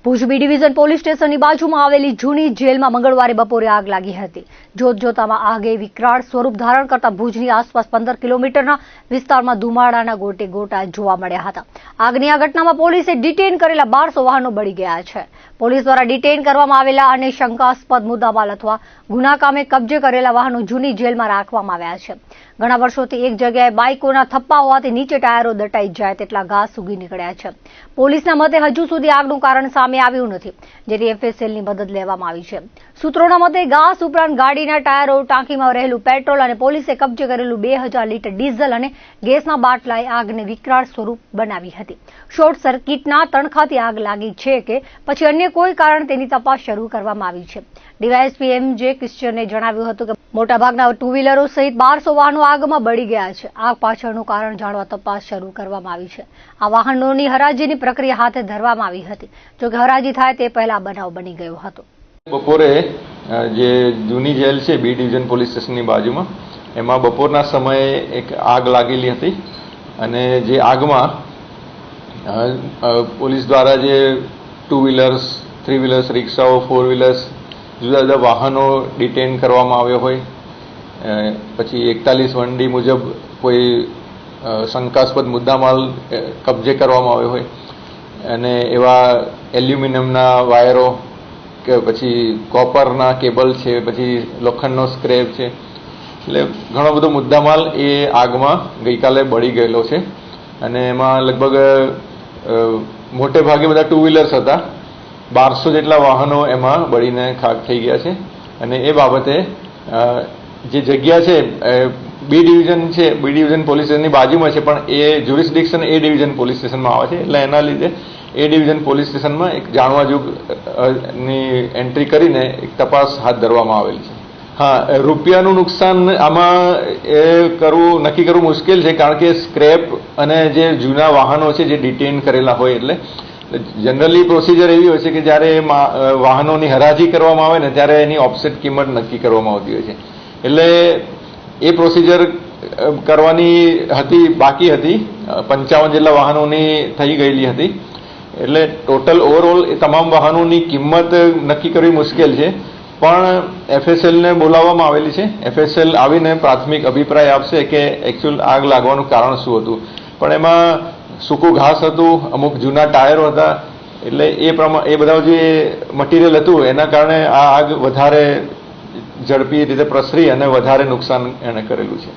Bhuj B division police સ્ટેશનની બાજુમાં આવેલી જૂની જેલમાં મંગળવારે બપોરે આગ લાગી હતી. જોતજોતામાં આગે વિકરાળ સ્વરૂપ ધારણ કરતા ભુજની આસપાસ 15 કિલોમીટરના વિસ્તારમાં ધુમાડાના ગોટે ગોટા જોવા મળ્યા હતા. આગની આ ઘટનામાં પોલીસે ડિટેઇન કરેલા 1200 વાહનો બળી ગયા છે. પોલીસ દ્વારા ડિટેઇન કરવામાં આવેલા અને શંકાસ્પદ મુદ્દામાલ અથવા ગુના કામે કબજે કરેલા વાહનો જૂની જેલમાં રાખવામાં આવ્યા છે. ઘણા વર્ષોથી એક જગ્યાએ બાઇકોના થપ્પા હોવાથી નીચે ટાયરો દટાઈ જાય તેટલા ઘાસ ઉગી નીકળ્યા છે. પોલીસના મતે હજુ સુધી આગનું કારણ સામે આવ્યું નથી, જેથી એફએસએલની મદદ લેવામાં આવી છે. સૂત્રોના મતે ઘાસ ઉપરાંત ગાડીના ટાયરો, ટાંકીમાં રહેલું પેટ્રોલ અને પોલીસે કબજે કરેલું 2000 લીટર ડીઝલ અને ગેસના બાટલાએ આગને વિકરાળ સ્વરૂપ બનાવી હતી. શોર્ટ સર્કિટના તણખાથી આગ લાગી છે કે પછી અન્ય કોઈ કારણ તેની તપાસ શરૂ કરવામાં આવી છે. ડીવાયએસપી એમ.જે. ક્રિશ્ચિયને જણાવ્યું હતું કે મોટાભાગના ટુ વ્હીલરો સહિત 1200 વાહનો આગમાં બળી ગયા છે. આગ પાછળનું કારણ જાણવા તપાસ શરૂ કરવામાં આવી છે. આ વાહનોની હરાજીની પ્રક્રિયા હાથ ધરવામાં આવી હતી, જોકે હરાજી થાય તે પહેલા બનાવ બની ગયો હતો. બપોરે જે જૂની જેલ છે બી ડિવિઝન પોલીસ સ્ટેશનની બાજુમાં, એમાં બપોરના સમયે એક આગ લાગેલી હતી અને જે આગમાં પોલીસ દ્વારા જે ટુ વ્હીલર્સ, થ્રી વ્હીલર્સ, રિક્ષાઓ, ફોર વ્હીલર્સ, જુદા જુદા વાહનો ડિટેન કરવામાં આવ્યો હોય, પછી 41(1D) મુજબ કોઈ શંકાસ્પદ મુદ્દામાલ કબજે કરવામાં આવ્યો હોય અને એવા એલ્યુમિનિયમના વાયરો કે પછી કોપરના કેબલ છે, પછી લોખંડનો સ્ક્રેપ છે, એટલે ઘણો બધો મુદ્દામાલ એ આગમાં ગઈકાલે બળી ગયેલો છે. અને એમાં લગભગ મોટે ભાગે બધા ટુ વ્હીલર્સ હતા. 1200 જેટલા વાહનો એમાં બળીને ખાક થઈ ગયા છે. અને એ બાબતે જે જગ્યા છે બી ડિવિઝન છે, બી ડિવિઝન પોલીસ સ્ટેશનની બાજુમાં છે, પણ એ જ્યુરિસ્ડિક્શન એ ડિવિઝન પોલીસ સ્ટેશનમાં આવે છે, એટલે એના લીધે એ ડિવિઝન પોલીસ સ્ટેશનમાં એક જાણવા જોગની એન્ટ્રી કરીને એક તપાસ હાથ ધરવામાં આવેલી છે. હા, રૂપિયાનું નુકસાન આમાં નક્કી કરવું મુશ્કેલ છે, કારણ કે સ્ક્રેપ અને જે જૂના વાહનો છે જે ડિટેન કરેલા હોય, એટલે જનરલી પ્રોસિજર એવી હોય છે કે જ્યારે વાહનોની હરાજી કરવામાં આવે ને ત્યારે એની ઓફસેટ કિંમત નક્કી કરવામાં આવતી હોય છે. એટલે એ પ્રોસિજર કરવાની હતી, બાકી હતી. 55 જેટલા વાહનોની થઈ ગયેલી હતી. એટલે ટોટલ ઓવરઓલ એ તમામ વાહનોની કિંમત નક્કી કરવી મુશ્કેલ છે, પણ એફએસએલને બોલાવવામાં આવેલી છે. એફએસએલ આવીને પ્રાથમિક અભિપ્રાય આપશે કે એકચ્યુઅલ આગ લાગવાનું કારણ શું હતું. પણ એમાં સૂકું ઘાસ હતું, અમુક જૂના ટાયરો હતા, એટલે એ બધા જે મટીરિયલ હતું એના કારણે આ આગ વધારે ઝડપી રીતે પ્રસરી અને વધારે નુકસાન એને કરેલું છે.